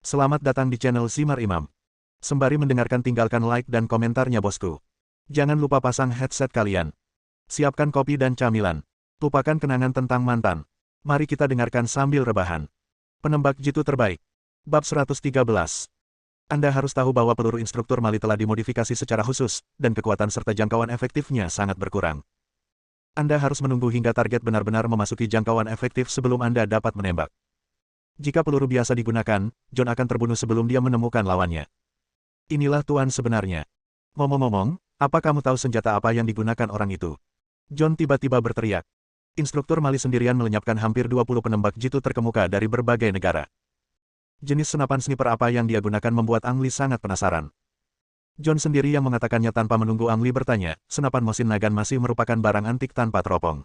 Selamat datang di channel Simar Imam. Sembari mendengarkan tinggalkan like dan komentarnya bosku. Jangan lupa pasang headset kalian. Siapkan kopi dan camilan. Lupakan kenangan tentang mantan. Mari kita dengarkan sambil rebahan. Penembak jitu terbaik. Bab 113. Anda harus tahu bahwa peluru instruktur Mali telah dimodifikasi secara khusus, dan kekuatan serta jangkauan efektifnya sangat berkurang. Anda harus menunggu hingga target benar-benar memasuki jangkauan efektif sebelum Anda dapat menembak. Jika peluru biasa digunakan, John akan terbunuh sebelum dia menemukan lawannya. Inilah Tuan sebenarnya. Ngomong-ngomong, apa kamu tahu senjata apa yang digunakan orang itu? John tiba-tiba berteriak. Instruktur Mali sendirian melenyapkan hampir 20 penembak jitu terkemuka dari berbagai negara. Jenis senapan sniper apa yang dia gunakan membuat Ang Lee sangat penasaran. John sendiri yang mengatakannya tanpa menunggu Ang Lee bertanya, senapan Mosin Nagant masih merupakan barang antik tanpa teropong.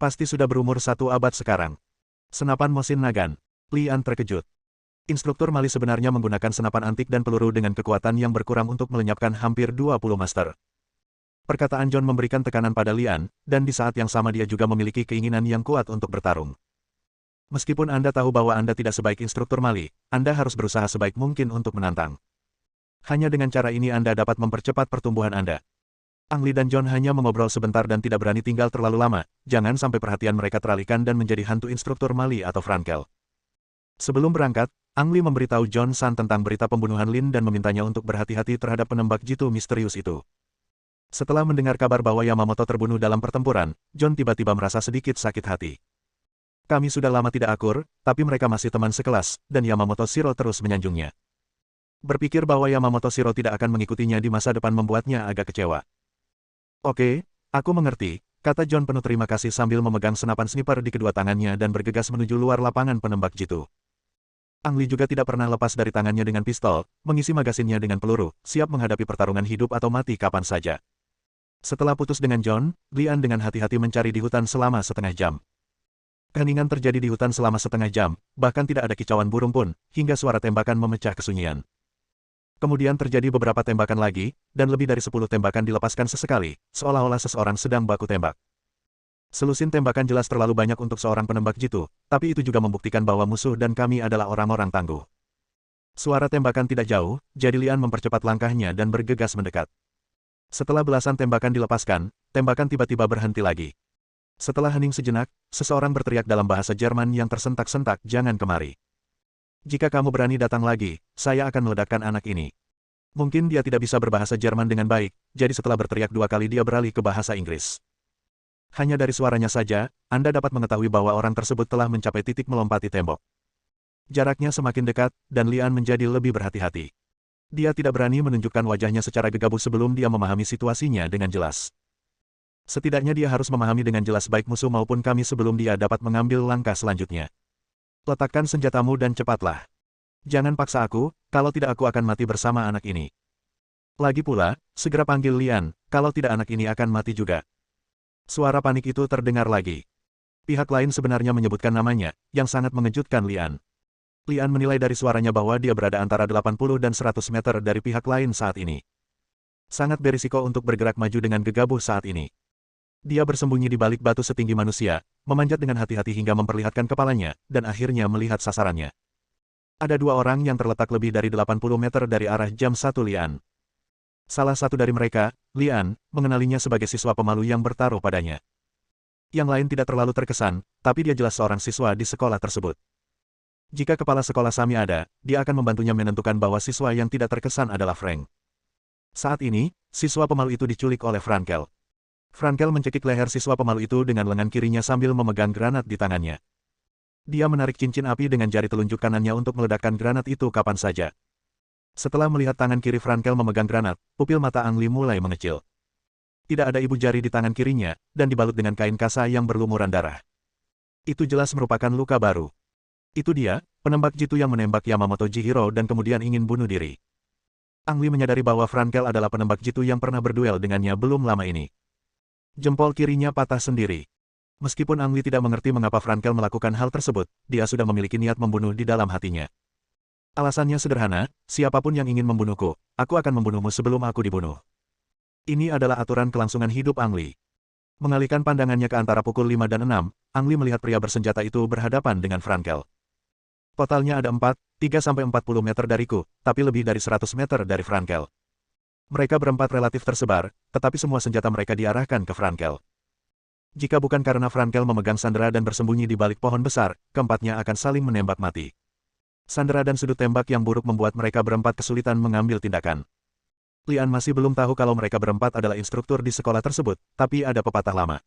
Pasti sudah berumur 1 abad sekarang. Senapan Mosin Nagant. Lian terkejut. Instruktur Mali sebenarnya menggunakan senapan antik dan peluru dengan kekuatan yang berkurang untuk melenyapkan hampir 20 master. Perkataan John memberikan tekanan pada Lian, dan di saat yang sama dia juga memiliki keinginan yang kuat untuk bertarung. Meskipun Anda tahu bahwa Anda tidak sebaik instruktur Mali, Anda harus berusaha sebaik mungkin untuk menantang. Hanya dengan cara ini Anda dapat mempercepat pertumbuhan Anda. Ang Lee dan John hanya mengobrol sebentar dan tidak berani tinggal terlalu lama, jangan sampai perhatian mereka teralihkan dan menjadi hantu instruktur Mali atau Frankel. Sebelum berangkat, Ang Lee memberitahu John San tentang berita pembunuhan Lin dan memintanya untuk berhati-hati terhadap penembak jitu misterius itu. Setelah mendengar kabar bahwa Yamamoto terbunuh dalam pertempuran, John tiba-tiba merasa sedikit sakit hati. Kami sudah lama tidak akur, tapi mereka masih teman sekelas, dan Yamamoto Shiro terus menyanjungnya. Berpikir bahwa Yamamoto Shiro tidak akan mengikutinya di masa depan membuatnya agak kecewa. Oke, aku mengerti, kata John penuh terima kasih sambil memegang senapan sniper di kedua tangannya dan bergegas menuju luar lapangan penembak jitu. Ang Lee juga tidak pernah lepas dari tangannya dengan pistol, mengisi magasinnya dengan peluru, siap menghadapi pertarungan hidup atau mati kapan saja. Setelah putus dengan John, Lian dengan hati-hati mencari di hutan selama setengah jam. Keheningan terjadi di hutan selama setengah jam, bahkan tidak ada kicauan burung pun, hingga suara tembakan memecah kesunyian. Kemudian terjadi beberapa tembakan lagi, dan lebih dari 10 tembakan dilepaskan sesekali, seolah-olah seseorang sedang baku tembak. Selusin tembakan jelas terlalu banyak untuk seorang penembak jitu, tapi itu juga membuktikan bahwa musuh dan kami adalah orang-orang tangguh. Suara tembakan tidak jauh, jadi Lian mempercepat langkahnya dan bergegas mendekat. Setelah belasan tembakan dilepaskan, tembakan tiba-tiba berhenti lagi. Setelah hening sejenak, seseorang berteriak dalam bahasa Jerman yang tersentak-sentak, "Jangan kemari. Jika kamu berani datang lagi, saya akan meledakkan anak ini." Mungkin dia tidak bisa berbahasa Jerman dengan baik, jadi setelah berteriak 2 kali dia beralih ke bahasa Inggris. Hanya dari suaranya saja, Anda dapat mengetahui bahwa orang tersebut telah mencapai titik melompati tembok. Jaraknya semakin dekat, dan Lian menjadi lebih berhati-hati. Dia tidak berani menunjukkan wajahnya secara gegabah sebelum dia memahami situasinya dengan jelas. Setidaknya dia harus memahami dengan jelas baik musuh maupun kami sebelum dia dapat mengambil langkah selanjutnya. Letakkan senjatamu dan cepatlah. Jangan paksa aku, kalau tidak aku akan mati bersama anak ini. Lagi pula, segera panggil Lian, kalau tidak anak ini akan mati juga. Suara panik itu terdengar lagi. Pihak lain sebenarnya menyebutkan namanya, yang sangat mengejutkan Lian. Lian menilai dari suaranya bahwa dia berada antara 80 dan 100 meter dari pihak lain saat ini. Sangat berisiko untuk bergerak maju dengan gegabah saat ini. Dia bersembunyi di balik batu setinggi manusia, memanjat dengan hati-hati hingga memperlihatkan kepalanya, dan akhirnya melihat sasarannya. Ada 2 orang yang terletak lebih dari 80 meter dari arah jam 1 Lian. Salah satu dari mereka, Lian, mengenalinya sebagai siswa pemalu yang bertaruh padanya. Yang lain tidak terlalu terkesan, tapi dia jelas seorang siswa di sekolah tersebut. Jika kepala sekolah Sami ada, dia akan membantunya menentukan bahwa siswa yang tidak terkesan adalah Frank. Saat ini, siswa pemalu itu diculik oleh Frankel. Frankel mencekik leher siswa pemalu itu dengan lengan kirinya sambil memegang granat di tangannya. Dia menarik cincin api dengan jari telunjuk kanannya untuk meledakkan granat itu kapan saja. Setelah melihat tangan kiri Frankel memegang granat, pupil mata Ang Lee mulai mengecil. Tidak ada ibu jari di tangan kirinya, dan dibalut dengan kain kasa yang berlumuran darah. Itu jelas merupakan luka baru. Itu dia, penembak jitu yang menembak Yamamoto Chihiro dan kemudian ingin bunuh diri. Ang Lee menyadari bahwa Frankel adalah penembak jitu yang pernah berduel dengannya belum lama ini. Jempol kirinya patah sendiri. Meskipun Ang Lee tidak mengerti mengapa Frankel melakukan hal tersebut, dia sudah memiliki niat membunuh di dalam hatinya. Alasannya sederhana, siapapun yang ingin membunuhku, aku akan membunuhmu sebelum aku dibunuh. Ini adalah aturan kelangsungan hidup Ang Lee. Mengalihkan pandangannya ke antara pukul 5 dan 6, Ang Lee melihat pria bersenjata itu berhadapan dengan Frankel. Totalnya ada 3–40 meter dariku, tapi lebih dari 100 meter dari Frankel. Mereka berempat relatif tersebar, tetapi semua senjata mereka diarahkan ke Frankel. Jika bukan karena Frankel memegang sandera dan bersembunyi di balik pohon besar, keempatnya akan saling menembak mati. Sandera dan sudut tembak yang buruk membuat mereka berempat kesulitan mengambil tindakan. Lian masih belum tahu kalau mereka berempat adalah instruktur di sekolah tersebut, tapi ada pepatah lama.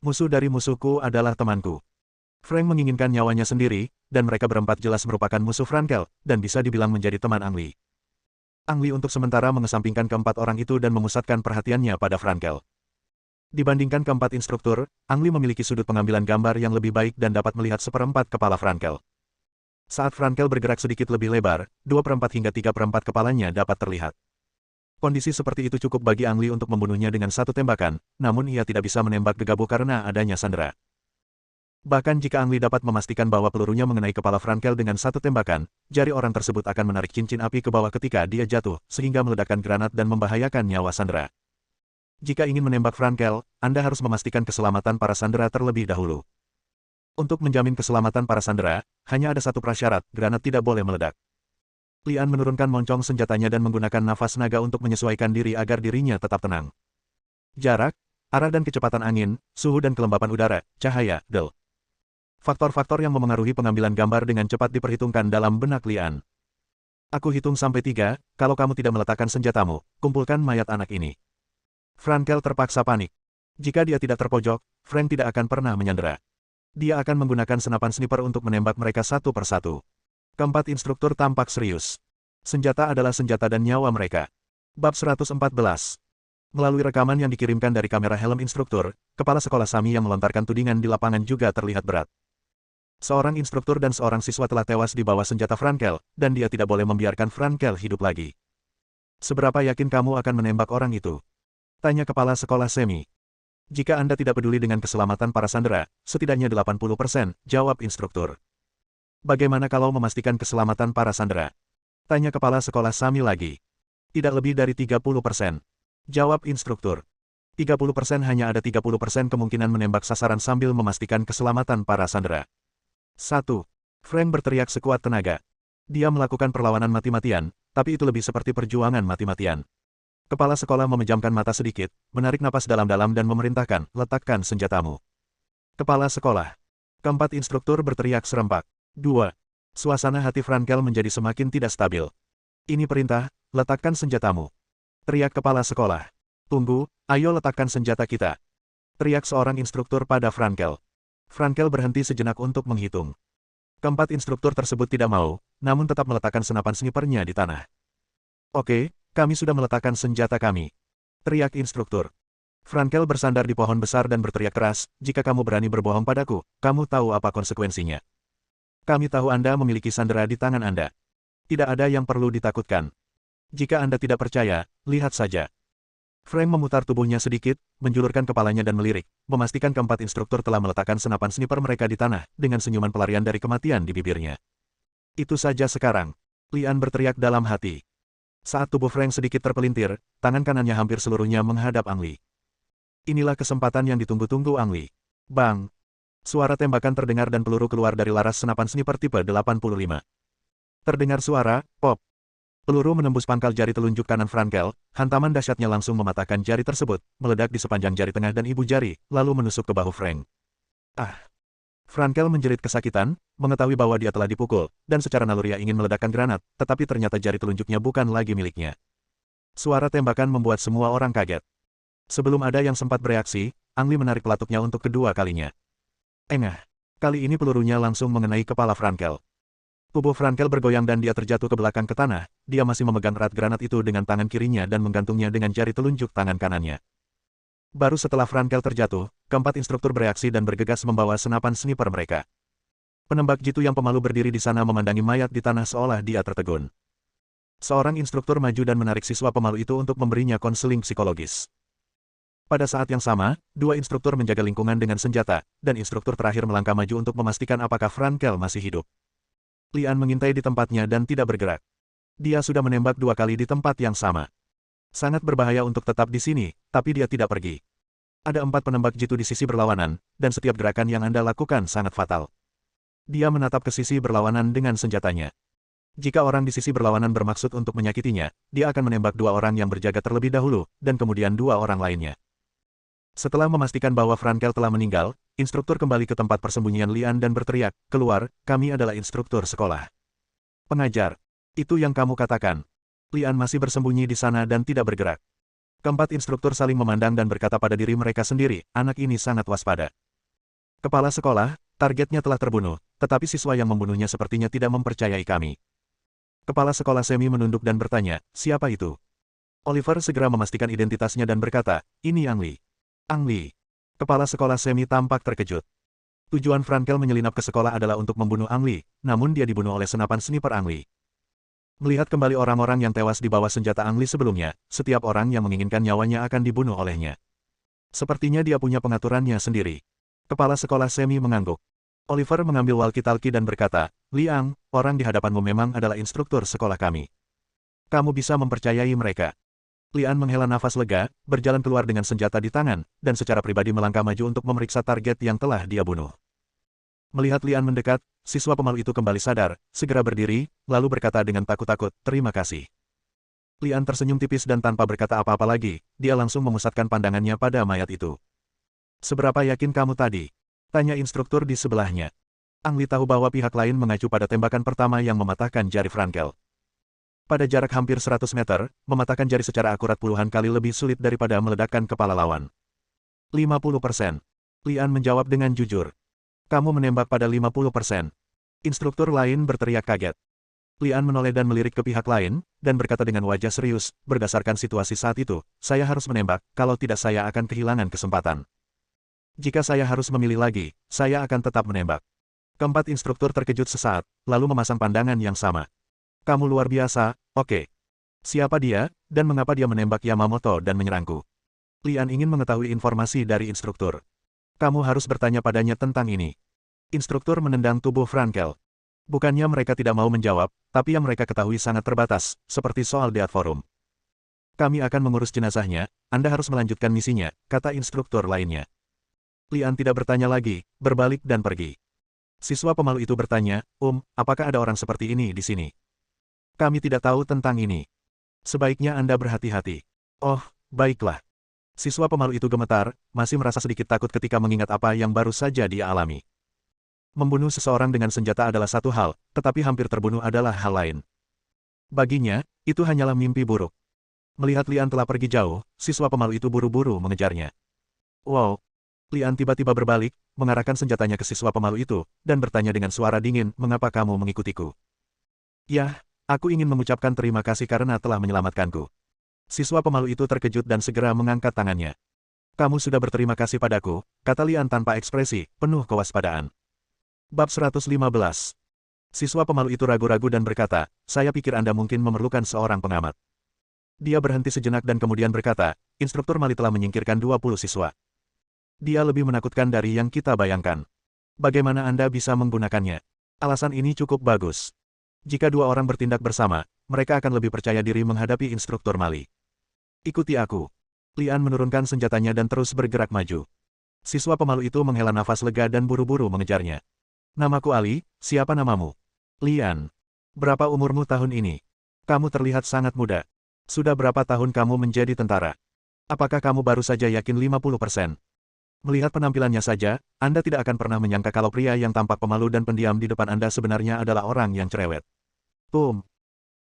Musuh dari musuhku adalah temanku. Frank menginginkan nyawanya sendiri, dan mereka berempat jelas merupakan musuh Frankel, dan bisa dibilang menjadi teman Ang Li. Ang Li untuk sementara mengesampingkan keempat orang itu dan memusatkan perhatiannya pada Frankel. Dibandingkan keempat instruktur, Ang Li memiliki sudut pengambilan gambar yang lebih baik dan dapat melihat seperempat kepala Frankel. Saat Frankel bergerak sedikit lebih lebar, 2/4 hingga 3/4 kepalanya dapat terlihat. Kondisi seperti itu cukup bagi Ang Li untuk membunuhnya dengan satu tembakan, namun ia tidak bisa menembak gegabah karena adanya sandera. Bahkan jika Ang Li dapat memastikan bahwa pelurunya mengenai kepala Frankel dengan satu tembakan, jari orang tersebut akan menarik cincin api ke bawah ketika dia jatuh, sehingga meledakkan granat dan membahayakan nyawa sandera. Jika ingin menembak Frankel, Anda harus memastikan keselamatan para sandera terlebih dahulu. Untuk menjamin keselamatan para sandera, hanya ada satu prasyarat, granat tidak boleh meledak. Lian menurunkan moncong senjatanya dan menggunakan nafas naga untuk menyesuaikan diri agar dirinya tetap tenang. Jarak, arah dan kecepatan angin, suhu dan kelembapan udara, cahaya, del. Faktor-faktor yang memengaruhi pengambilan gambar dengan cepat diperhitungkan dalam benak Lian. Aku hitung sampai 3, kalau kamu tidak meletakkan senjatamu, kumpulkan mayat anak ini. Frankel terpaksa panik. Jika dia tidak terpojok, Frank tidak akan pernah menyandera. Dia akan menggunakan senapan sniper untuk menembak mereka satu persatu. Keempat instruktur tampak serius. Senjata adalah senjata dan nyawa mereka. Bab 114. Melalui rekaman yang dikirimkan dari kamera helm instruktur, kepala sekolah Sami yang melontarkan tudingan di lapangan juga terlihat berat. Seorang instruktur dan seorang siswa telah tewas di bawah senjata Frankel, dan dia tidak boleh membiarkan Frankel hidup lagi. Seberapa yakin kamu akan menembak orang itu? Tanya kepala sekolah Semi. Jika Anda tidak peduli dengan keselamatan para sandera, setidaknya 80%, jawab instruktur. Bagaimana kalau memastikan keselamatan para sandera? Tanya kepala sekolah Sami lagi. Tidak lebih dari 30%. Jawab instruktur. 30% hanya ada 30% kemungkinan menembak sasaran sambil memastikan keselamatan para sandera. 1. Frank berteriak sekuat tenaga. Dia melakukan perlawanan mati-matian, tapi itu lebih seperti perjuangan mati-matian. Kepala sekolah memejamkan mata sedikit, menarik napas dalam-dalam dan memerintahkan, letakkan senjatamu. Kepala sekolah. Keempat instruktur berteriak serempak. 2. Suasana hati Frankel menjadi semakin tidak stabil. Ini perintah, letakkan senjatamu. Teriak kepala sekolah. Tunggu, ayo letakkan senjata kita. Teriak seorang instruktur pada Frankel. Frankel berhenti sejenak untuk menghitung. Keempat instruktur tersebut tidak mau, namun tetap meletakkan senapan snipernya di tanah. Oke, kami sudah meletakkan senjata kami. Teriak instruktur. Frankel bersandar di pohon besar dan berteriak keras, jika kamu berani berbohong padaku, kamu tahu apa konsekuensinya. Kami tahu Anda memiliki sandera di tangan Anda. Tidak ada yang perlu ditakutkan. Jika Anda tidak percaya, lihat saja. Frank memutar tubuhnya sedikit, menjulurkan kepalanya dan melirik, memastikan keempat instruktur telah meletakkan senapan sniper mereka di tanah, dengan senyuman pelarian dari kematian di bibirnya. Itu saja sekarang. Lian berteriak dalam hati. Saat tubuh Frank sedikit terpelintir, tangan kanannya hampir seluruhnya menghadap Ang Li. Inilah kesempatan yang ditunggu-tunggu Ang Li. Bang! Suara tembakan terdengar dan peluru keluar dari laras senapan sniper tipe 85. Terdengar suara, pop. Peluru menembus pangkal jari telunjuk kanan Frankel, hantaman dahsyatnya langsung mematahkan jari tersebut, meledak di sepanjang jari tengah dan ibu jari, lalu menusuk ke bahu Frank. Ah! Frankel menjerit kesakitan, mengetahui bahwa dia telah dipukul, dan secara naluriah ingin meledakkan granat, tetapi ternyata jari telunjuknya bukan lagi miliknya. Suara tembakan membuat semua orang kaget. Sebelum ada yang sempat bereaksi, Ang Li menarik pelatuknya untuk kedua kalinya. Engah! Kali ini pelurunya langsung mengenai kepala Frankel. Tubuh Frankel bergoyang dan dia terjatuh ke belakang ke tanah, dia masih memegang erat granat itu dengan tangan kirinya dan menggantungnya dengan jari telunjuk tangan kanannya. Baru setelah Frankel terjatuh, keempat instruktur bereaksi dan bergegas membawa senapan sniper mereka. Penembak jitu yang pemalu berdiri di sana memandangi mayat di tanah seolah dia tertegun. Seorang instruktur maju dan menarik siswa pemalu itu untuk memberinya konseling psikologis. Pada saat yang sama, dua instruktur menjaga lingkungan dengan senjata, dan instruktur terakhir melangkah maju untuk memastikan apakah Frankel masih hidup. Lian mengintai di tempatnya dan tidak bergerak. Dia sudah menembak 2 kali di tempat yang sama. Sangat berbahaya untuk tetap di sini, tapi dia tidak pergi. Ada 4 penembak jitu di sisi berlawanan, dan setiap gerakan yang Anda lakukan sangat fatal. Dia menatap ke sisi berlawanan dengan senjatanya. Jika orang di sisi berlawanan bermaksud untuk menyakitinya, dia akan menembak dua orang yang berjaga terlebih dahulu, dan kemudian dua orang lainnya. Setelah memastikan bahwa Frankel telah meninggal, instruktur kembali ke tempat persembunyian Lian dan berteriak, "Keluar, kami adalah instruktur sekolah." "Pengajar. Itu yang kamu katakan." Lian masih bersembunyi di sana dan tidak bergerak. Keempat instruktur saling memandang dan berkata pada diri mereka sendiri, anak ini sangat waspada. Kepala sekolah, targetnya telah terbunuh, tetapi siswa yang membunuhnya sepertinya tidak mempercayai kami. Kepala sekolah semi menunduk dan bertanya, siapa itu? Oliver segera memastikan identitasnya dan berkata, ini Ang Li. Ang Li. Kepala sekolah semi tampak terkejut. Tujuan Frankel menyelinap ke sekolah adalah untuk membunuh Ang Li, namun dia dibunuh oleh senapan sniper Ang Li. Melihat kembali orang-orang yang tewas di bawah senjata Ang Li sebelumnya, setiap orang yang menginginkan nyawanya akan dibunuh olehnya. Sepertinya dia punya pengaturannya sendiri. Kepala sekolah semi mengangguk. Oliver mengambil walkie-talkie dan berkata, Liang, orang di hadapanmu memang adalah instruktur sekolah kami. Kamu bisa mempercayai mereka. Lian menghela nafas lega, berjalan keluar dengan senjata di tangan, dan secara pribadi melangkah maju untuk memeriksa target yang telah dia bunuh. Melihat Lian mendekat, siswa pemalu itu kembali sadar, segera berdiri, lalu berkata dengan takut-takut, terima kasih. Lian tersenyum tipis dan tanpa berkata apa-apa lagi, dia langsung memusatkan pandangannya pada mayat itu. Seberapa yakin kamu tadi? Tanya instruktur di sebelahnya. Ang Li tahu bahwa pihak lain mengacu pada tembakan pertama yang mematahkan jari Frankel. Pada jarak hampir 100 meter, mematahkan jari secara akurat puluhan kali lebih sulit daripada meledakkan kepala lawan. 50%. Lian menjawab dengan jujur. Kamu menembak pada 50%. Instruktur lain berteriak kaget. Lian menoleh dan melirik ke pihak lain, dan berkata dengan wajah serius, berdasarkan situasi saat itu, saya harus menembak, kalau tidak saya akan kehilangan kesempatan. Jika saya harus memilih lagi, saya akan tetap menembak. Keempat instruktur terkejut sesaat, lalu memasang pandangan yang sama. Kamu luar biasa, oke. Siapa dia, dan mengapa dia menembak Yamamoto dan menyerangku? Lian ingin mengetahui informasi dari instruktur. Kamu harus bertanya padanya tentang ini. Instruktur menendang tubuh Frankel. Bukannya mereka tidak mau menjawab, tapi yang mereka ketahui sangat terbatas, seperti soal Death Forum. Kami akan mengurus jenazahnya, Anda harus melanjutkan misinya, kata instruktur lainnya. Lian tidak bertanya lagi, berbalik dan pergi. Siswa pemalu itu bertanya, apakah ada orang seperti ini di sini? Kami tidak tahu tentang ini. Sebaiknya Anda berhati-hati. Oh, baiklah. Siswa pemalu itu gemetar, masih merasa sedikit takut ketika mengingat apa yang baru saja dia alami. Membunuh seseorang dengan senjata adalah satu hal, tetapi hampir terbunuh adalah hal lain. Baginya, itu hanyalah mimpi buruk. Melihat Lian telah pergi jauh, siswa pemalu itu buru-buru mengejarnya. Wow! Lian tiba-tiba berbalik, mengarahkan senjatanya ke siswa pemalu itu, dan bertanya dengan suara dingin, mengapa kamu mengikutiku? Yah, aku ingin mengucapkan terima kasih karena telah menyelamatkanku. Siswa pemalu itu terkejut dan segera mengangkat tangannya. Kamu sudah berterima kasih padaku, kata Lian tanpa ekspresi, penuh kewaspadaan. Bab 115. Siswa pemalu itu ragu-ragu dan berkata, saya pikir Anda mungkin memerlukan seorang pengamat. Dia berhenti sejenak dan kemudian berkata, instruktur Mali telah menyingkirkan 20 siswa. Dia lebih menakutkan dari yang kita bayangkan. Bagaimana Anda bisa menggunakannya? Alasan ini cukup bagus. Jika dua orang bertindak bersama, mereka akan lebih percaya diri menghadapi instruktur Mali. Ikuti aku. Lian menurunkan senjatanya dan terus bergerak maju. Siswa pemalu itu menghela nafas lega dan buru-buru mengejarnya. Namaku Ali, siapa namamu? Lian. Berapa umurmu tahun ini? Kamu terlihat sangat muda. Sudah berapa tahun kamu menjadi tentara? Apakah kamu baru saja yakin 50%? Melihat penampilannya saja, Anda tidak akan pernah menyangka kalau pria yang tampak pemalu dan pendiam di depan Anda sebenarnya adalah orang yang cerewet.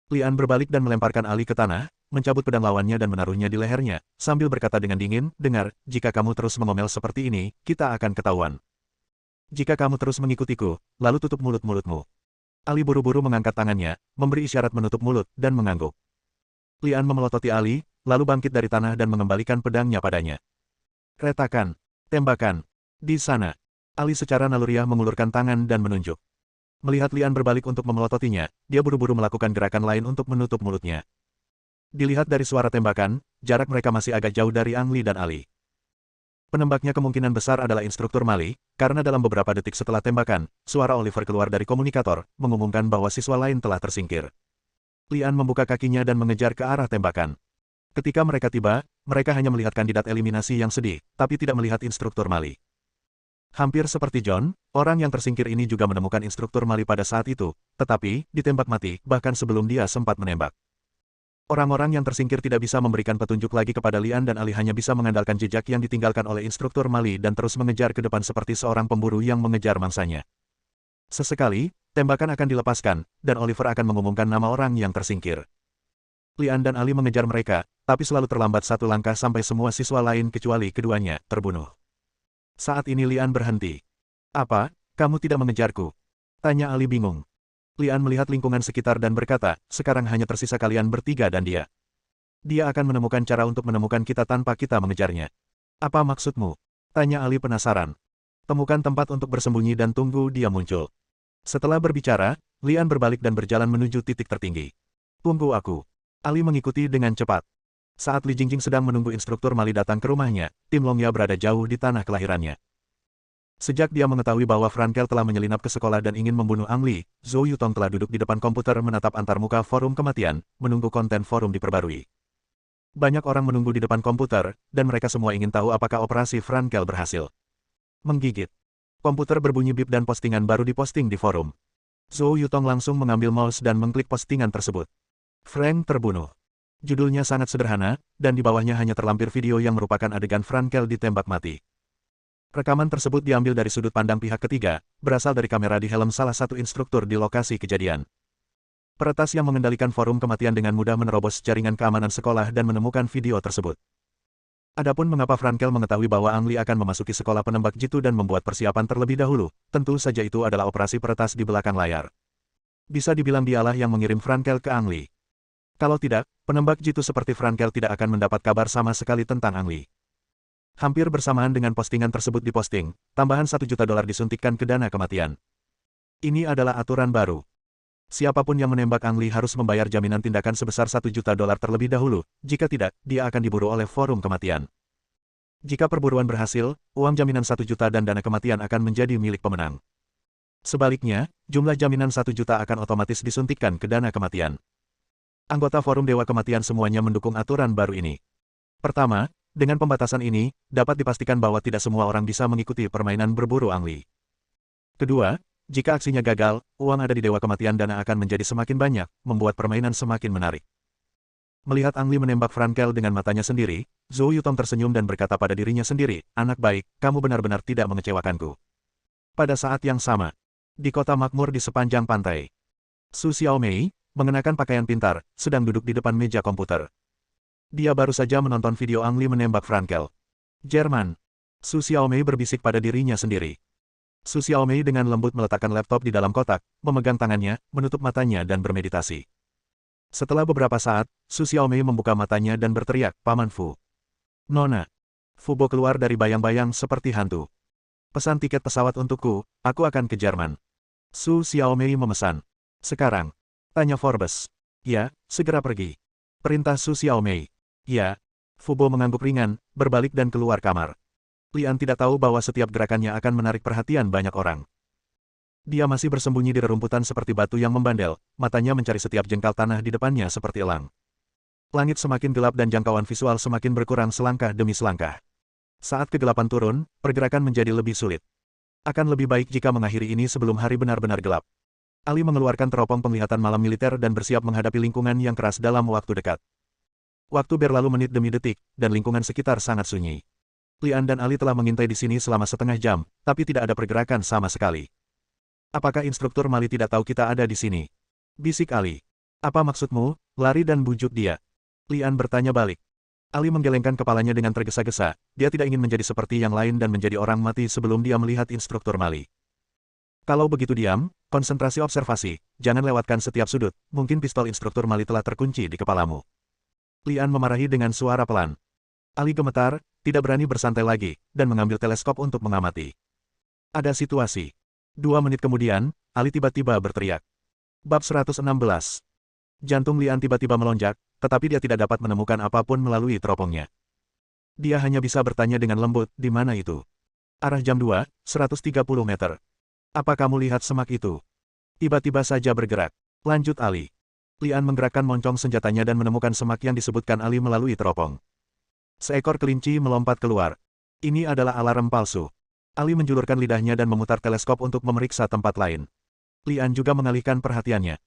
Lian berbalik dan melemparkan Ali ke tanah, mencabut pedang lawannya dan menaruhnya di lehernya, sambil berkata dengan dingin, dengar, jika kamu terus mengomel seperti ini, kita akan ketahuan. Jika kamu terus mengikutiku, lalu tutup mulut-mulutmu. Ali buru-buru mengangkat tangannya, memberi isyarat menutup mulut, dan mengangguk. Lian memelototi Ali, lalu bangkit dari tanah dan mengembalikan pedangnya padanya. Retakan. Tembakan. Di sana. Ali secara naluriah mengulurkan tangan dan menunjuk. Melihat Lian berbalik untuk memelototinya, dia buru-buru melakukan gerakan lain untuk menutup mulutnya. Dilihat dari suara tembakan, jarak mereka masih agak jauh dari Ang Li dan Ali. Penembaknya kemungkinan besar adalah instruktur Mali, karena dalam beberapa detik setelah tembakan, suara Oliver keluar dari komunikator, mengumumkan bahwa siswa lain telah tersingkir. Lian membuka kakinya dan mengejar ke arah tembakan. Ketika mereka tiba, mereka hanya melihat kandidat eliminasi yang sedih, tapi tidak melihat instruktur Mali. Hampir seperti John, orang yang tersingkir ini juga menemukan instruktur Mali pada saat itu, tetapi ditembak mati bahkan sebelum dia sempat menembak. Orang-orang yang tersingkir tidak bisa memberikan petunjuk lagi kepada Lian dan Ali hanya bisa mengandalkan jejak yang ditinggalkan oleh instruktur Mali dan terus mengejar ke depan seperti seorang pemburu yang mengejar mangsanya. Sesekali, tembakan akan dilepaskan, dan Oliver akan mengumumkan nama orang yang tersingkir. Lian dan Ali mengejar mereka, tapi selalu terlambat satu langkah sampai semua siswa lain kecuali keduanya terbunuh. Saat ini Lian berhenti. "Apa, kamu tidak mengejarku?" tanya Ali bingung. Lian melihat lingkungan sekitar dan berkata, "Sekarang hanya tersisa kalian bertiga dan dia. Dia akan menemukan cara untuk menemukan kita tanpa kita mengejarnya." "Apa maksudmu?" tanya Ali penasaran. "Temukan tempat untuk bersembunyi dan tunggu dia muncul." Setelah berbicara, Lian berbalik dan berjalan menuju titik tertinggi. "Tunggu aku." Ali mengikuti dengan cepat. Saat Li Jingjing sedang menunggu instruktur Mali datang ke rumahnya, Tim Longya berada jauh di tanah kelahirannya. Sejak dia mengetahui bahwa Frankel telah menyelinap ke sekolah dan ingin membunuh Ang Li, Zhou Yutong telah duduk di depan komputer menatap antarmuka forum kematian, menunggu konten forum diperbarui. Banyak orang menunggu di depan komputer, dan mereka semua ingin tahu apakah operasi Frankel berhasil. Menggigit. Komputer berbunyi bip dan postingan baru diposting di forum. Zhou Yutong langsung mengambil mouse dan mengklik postingan tersebut. Frank terbunuh. Judulnya sangat sederhana, dan di bawahnya hanya terlampir video yang merupakan adegan Frankel ditembak mati. Rekaman tersebut diambil dari sudut pandang pihak ketiga, berasal dari kamera di helm salah satu instruktur di lokasi kejadian. Peretas yang mengendalikan forum kematian dengan mudah menerobos jaringan keamanan sekolah dan menemukan video tersebut. Adapun mengapa Frankel mengetahui bahwa Ang Li akan memasuki sekolah penembak jitu dan membuat persiapan terlebih dahulu, tentu saja itu adalah operasi peretas di belakang layar. Bisa dibilang dialah yang mengirim Frankel ke Ang Li. Kalau tidak, penembak jitu seperti Frankel tidak akan mendapat kabar sama sekali tentang Ang Li. Hampir bersamaan dengan postingan tersebut diposting, tambahan $1 juta disuntikkan ke dana kematian. Ini adalah aturan baru. Siapapun yang menembak Ang Li harus membayar jaminan tindakan sebesar $1 juta terlebih dahulu, jika tidak, dia akan diburu oleh forum kematian. Jika perburuan berhasil, uang jaminan $1 juta dan dana kematian akan menjadi milik pemenang. Sebaliknya, jumlah jaminan $1 juta akan otomatis disuntikkan ke dana kematian. Anggota forum Dewa Kematian semuanya mendukung aturan baru ini. Pertama, dengan pembatasan ini, dapat dipastikan bahwa tidak semua orang bisa mengikuti permainan berburu Ang Li. Kedua, jika aksinya gagal, uang ada di Dewa Kematian dana akan menjadi semakin banyak, membuat permainan semakin menarik. Melihat Ang Li menembak Frankel dengan matanya sendiri, Zhou Yutong tersenyum dan berkata pada dirinya sendiri, "Anak baik, kamu benar-benar tidak mengecewakanku." Pada saat yang sama, di kota makmur di sepanjang pantai, Su Xiaomei, mengenakan pakaian pintar, sedang duduk di depan meja komputer. Dia baru saja menonton video Ang Li menembak Frankel. "Jerman." Su Xiaomei berbisik pada dirinya sendiri. Su Xiaomei dengan lembut meletakkan laptop di dalam kotak, memegang tangannya, menutup matanya dan bermeditasi. Setelah beberapa saat, Su Xiaomei membuka matanya dan berteriak, "Paman Fu." "Nona." Fubo keluar dari bayang-bayang seperti hantu. "Pesan tiket pesawat untukku, aku akan ke Jerman." Su Xiaomei memesan. "Sekarang?" tanya Forbes. "Ya, segera pergi." Perintah Su Xiaomei. "Ya." Fubo mengangguk ringan, berbalik dan keluar kamar. Lian tidak tahu bahwa setiap gerakannya akan menarik perhatian banyak orang. Dia masih bersembunyi di rerumputan seperti batu yang membandel, matanya mencari setiap jengkal tanah di depannya seperti elang. Langit semakin gelap dan jangkauan visual semakin berkurang selangkah demi selangkah. Saat kegelapan turun, pergerakan menjadi lebih sulit. Akan lebih baik jika mengakhiri ini sebelum hari benar-benar gelap. Ali mengeluarkan teropong penglihatan malam militer dan bersiap menghadapi lingkungan yang keras dalam waktu dekat. Waktu berlalu menit demi detik, dan lingkungan sekitar sangat sunyi. Lian dan Ali telah mengintai di sini selama setengah jam, tapi tidak ada pergerakan sama sekali. "Apakah instruktur Mali tidak tahu kita ada di sini?" bisik Ali. "Apa maksudmu, lari dan bujuk dia?" Lian bertanya balik. Ali menggelengkan kepalanya dengan tergesa-gesa, dia tidak ingin menjadi seperti yang lain dan menjadi orang mati sebelum dia melihat instruktur Mali. "Kalau begitu diam, konsentrasi observasi, jangan lewatkan setiap sudut, mungkin pistol instruktur Mali telah terkunci di kepalamu." Lian memarahi dengan suara pelan. Ali gemetar, tidak berani bersantai lagi, dan mengambil teleskop untuk mengamati. Ada situasi. 2 menit kemudian, Ali tiba-tiba berteriak. Bab 116. Jantung Lian tiba-tiba melonjak, tetapi dia tidak dapat menemukan apapun melalui teropongnya. Dia hanya bisa bertanya dengan lembut, "Di mana itu?" "Arah jam 2, 130 meter. Apa kamu lihat semak itu?" "Tiba-tiba saja bergerak," lanjut Ali. Lian menggerakkan moncong senjatanya dan menemukan semak yang disebutkan Ali melalui teropong. Seekor kelinci melompat keluar. Ini adalah alarm palsu. Ali menjulurkan lidahnya dan memutar teleskop untuk memeriksa tempat lain. Lian juga mengalihkan perhatiannya.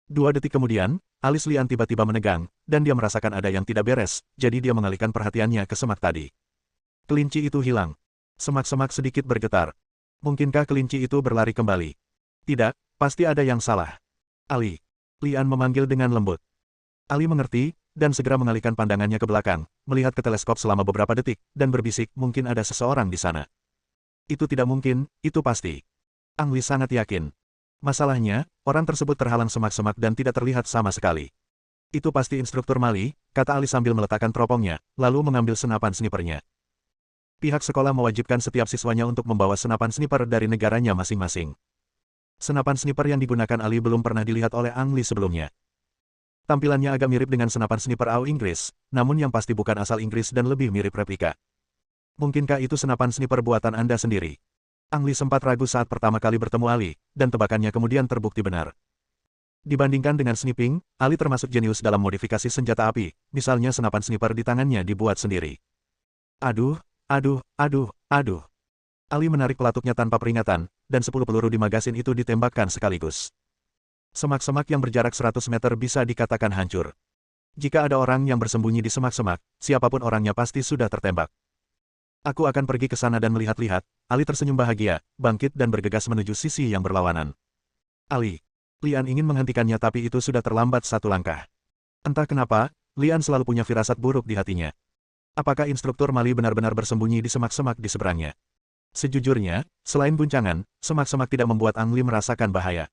2 detik kemudian, alis Lian tiba-tiba menegang, dan dia merasakan ada yang tidak beres, jadi dia mengalihkan perhatiannya ke semak tadi. Kelinci itu hilang. Semak-semak sedikit bergetar. Mungkinkah kelinci itu berlari kembali? Tidak, pasti ada yang salah. Ali. Lian memanggil dengan lembut. Ali mengerti, dan segera mengalihkan pandangannya ke belakang, melihat ke teleskop selama beberapa detik, dan berbisik, mungkin ada seseorang di sana. Itu tidak mungkin, itu pasti. Ang Li sangat yakin. Masalahnya, orang tersebut terhalang semak-semak dan tidak terlihat sama sekali. Itu pasti instruktur Mali, kata Ali sambil meletakkan teropongnya, lalu mengambil senapan snipernya. Pihak sekolah mewajibkan setiap siswanya untuk membawa senapan sniper dari negaranya masing-masing. Senapan sniper yang digunakan Ali belum pernah dilihat oleh Ang Li sebelumnya. Tampilannya agak mirip dengan senapan sniper AU Inggris, namun yang pasti bukan asal Inggris dan lebih mirip replika. Mungkinkah itu senapan sniper buatan Anda sendiri? Ang Li sempat ragu saat pertama kali bertemu Ali, dan tebakannya kemudian terbukti benar. Dibandingkan dengan sniping, Ali termasuk jenius dalam modifikasi senjata api, misalnya senapan sniper di tangannya dibuat sendiri. Aduh, aduh, aduh, aduh. Ali menarik pelatuknya tanpa peringatan, dan 10 peluru di magasin itu ditembakkan sekaligus. Semak-semak yang berjarak 100 meter bisa dikatakan hancur. Jika ada orang yang bersembunyi di semak-semak, siapapun orangnya pasti sudah tertembak. Aku akan pergi ke sana dan melihat-lihat. Ali tersenyum bahagia, bangkit dan bergegas menuju sisi yang berlawanan. Ali. Lian ingin menghentikannya tapi itu sudah terlambat satu langkah. Entah kenapa, Lian selalu punya firasat buruk di hatinya. Apakah instruktur Mali benar-benar bersembunyi di semak-semak di seberangnya? Sejujurnya, selain guncangan, semak-semak tidak membuat Ang Li merasakan bahaya.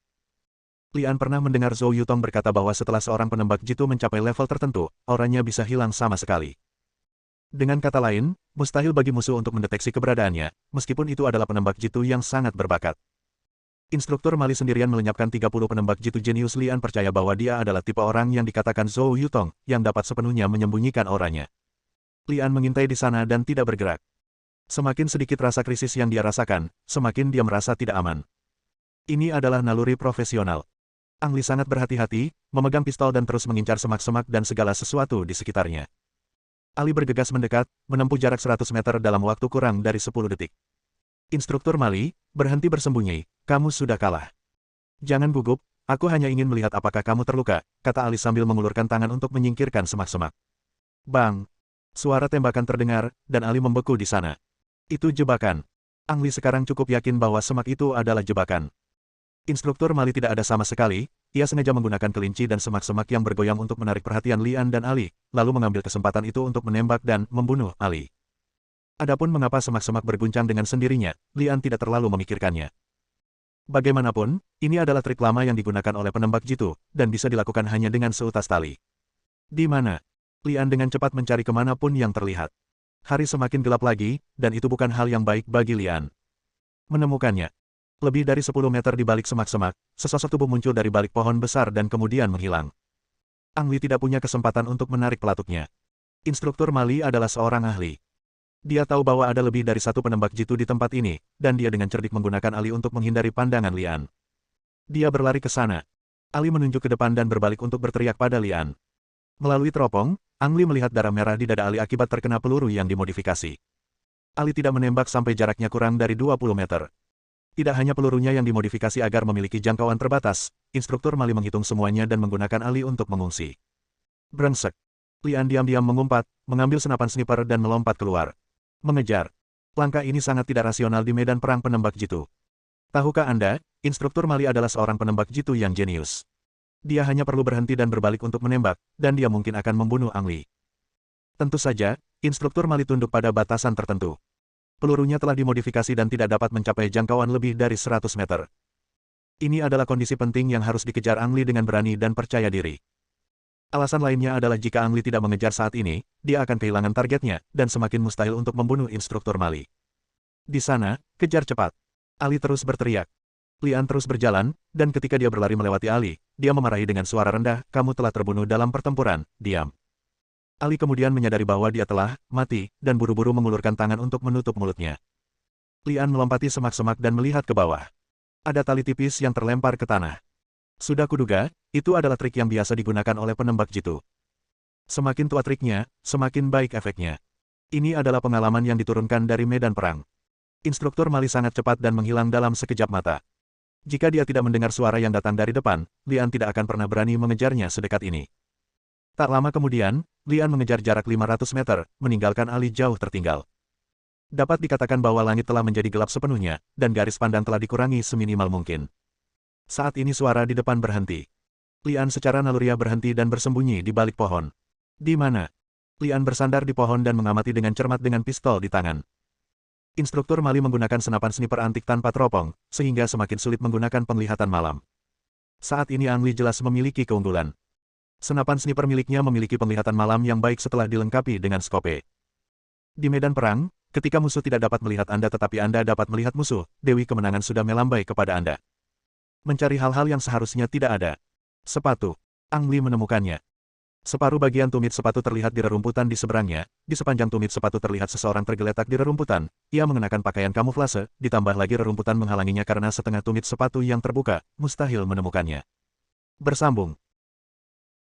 Lian pernah mendengar Zhou Yutong berkata bahwa setelah seorang penembak jitu mencapai level tertentu, auranya bisa hilang sama sekali. Dengan kata lain, mustahil bagi musuh untuk mendeteksi keberadaannya, meskipun itu adalah penembak jitu yang sangat berbakat. Instruktur Mali sendirian melenyapkan 30 penembak jitu jenius. Lian percaya bahwa dia adalah tipe orang yang dikatakan Zhou Yutong, yang dapat sepenuhnya menyembunyikan auranya. Lian mengintai di sana dan tidak bergerak. Semakin sedikit rasa krisis yang dia rasakan, semakin dia merasa tidak aman. Ini adalah naluri profesional. Ang Li sangat berhati-hati, memegang pistol dan terus mengincar semak-semak dan segala sesuatu di sekitarnya. Ali bergegas mendekat, menempuh jarak 100 meter dalam waktu kurang dari 10 detik. Instruktur Mali, berhenti bersembunyi, kamu sudah kalah. Jangan gugup, aku hanya ingin melihat apakah kamu terluka, kata Ali sambil mengulurkan tangan untuk menyingkirkan semak-semak. Bang! Suara tembakan terdengar, dan Ali membeku di sana. Itu jebakan. Ang Li sekarang cukup yakin bahwa semak itu adalah jebakan. Instruktur Mali tidak ada sama sekali, ia sengaja menggunakan kelinci dan semak-semak yang bergoyang untuk menarik perhatian Lian dan Ali, lalu mengambil kesempatan itu untuk menembak dan membunuh Ali. Adapun mengapa semak-semak berguncang dengan sendirinya, Lian tidak terlalu memikirkannya. Bagaimanapun, ini adalah trik lama yang digunakan oleh penembak jitu, dan bisa dilakukan hanya dengan seutas tali. Di mana? Lian dengan cepat mencari kemanapun yang terlihat. Hari semakin gelap lagi, dan itu bukan hal yang baik bagi Lian. Menemukannya. Lebih dari 10 meter di balik semak-semak, sesosok tubuh muncul dari balik pohon besar dan kemudian menghilang. Ang Li tidak punya kesempatan untuk menarik pelatuknya. Instruktur Mali adalah seorang ahli. Dia tahu bahwa ada lebih dari satu penembak jitu di tempat ini, dan dia dengan cerdik menggunakan Ali untuk menghindari pandangan Lian. Dia berlari ke sana. Ali menunjuk ke depan dan berbalik untuk berteriak pada Lian. Melalui teropong, Ang Li melihat darah merah di dada Ali akibat terkena peluru yang dimodifikasi. Ali tidak menembak sampai jaraknya kurang dari 20 meter. Tidak hanya pelurunya yang dimodifikasi agar memiliki jangkauan terbatas, instruktur Mali menghitung semuanya dan menggunakan Ali untuk mengungsi. Brengsek. Lian diam-diam mengumpat, mengambil senapan sniper dan melompat keluar. Mengejar. Langkah ini sangat tidak rasional di medan perang penembak jitu. Tahukah Anda, instruktur Mali adalah seorang penembak jitu yang jenius. Dia hanya perlu berhenti dan berbalik untuk menembak, dan dia mungkin akan membunuh Ang Li. Tentu saja, instruktur Mali tunduk pada batasan tertentu. Pelurunya telah dimodifikasi dan tidak dapat mencapai jangkauan lebih dari 100 meter. Ini adalah kondisi penting yang harus dikejar Ang Li dengan berani dan percaya diri. Alasan lainnya adalah jika Ang Li tidak mengejar saat ini, dia akan kehilangan targetnya, dan semakin mustahil untuk membunuh instruktur Mali. Di sana, kejar cepat. Ali terus berteriak. Lian terus berjalan, dan ketika dia berlari melewati Ali, dia memarahi dengan suara rendah, kamu telah terbunuh dalam pertempuran, diam. Ali kemudian menyadari bahwa dia telah mati, dan buru-buru mengulurkan tangan untuk menutup mulutnya. Lian melompati semak-semak dan melihat ke bawah. Ada tali tipis yang terlempar ke tanah. Sudah kuduga, itu adalah trik yang biasa digunakan oleh penembak jitu. Semakin tua triknya, semakin baik efeknya. Ini adalah pengalaman yang diturunkan dari medan perang. Instruktur Mali sangat cepat dan menghilang dalam sekejap mata. Jika dia tidak mendengar suara yang datang dari depan, Lian tidak akan pernah berani mengejarnya sedekat ini. Tak lama kemudian, Lian mengejar jarak 500 meter, meninggalkan Ali jauh tertinggal. Dapat dikatakan bahwa langit telah menjadi gelap sepenuhnya, dan garis pandang telah dikurangi seminimal mungkin. Saat ini suara di depan berhenti. Lian secara naluriah berhenti dan bersembunyi di balik pohon. Di mana? Lian bersandar di pohon dan mengamati dengan cermat dengan pistol di tangan. Instruktur Mali menggunakan senapan sniper antik tanpa teropong, sehingga semakin sulit menggunakan penglihatan malam. Saat ini Ang Li jelas memiliki keunggulan. Senapan sniper miliknya memiliki penglihatan malam yang baik setelah dilengkapi dengan skope. Di medan perang, ketika musuh tidak dapat melihat Anda tetapi Anda dapat melihat musuh, Dewi Kemenangan sudah melambai kepada Anda. Mencari hal-hal yang seharusnya tidak ada. Sepatu. Ang Li menemukannya. Separuh bagian tumit sepatu terlihat di rerumputan di seberangnya, di sepanjang tumit sepatu terlihat seseorang tergeletak di rerumputan, ia mengenakan pakaian kamuflase, ditambah lagi rerumputan menghalanginya karena setengah tumit sepatu yang terbuka, mustahil menemukannya. Bersambung.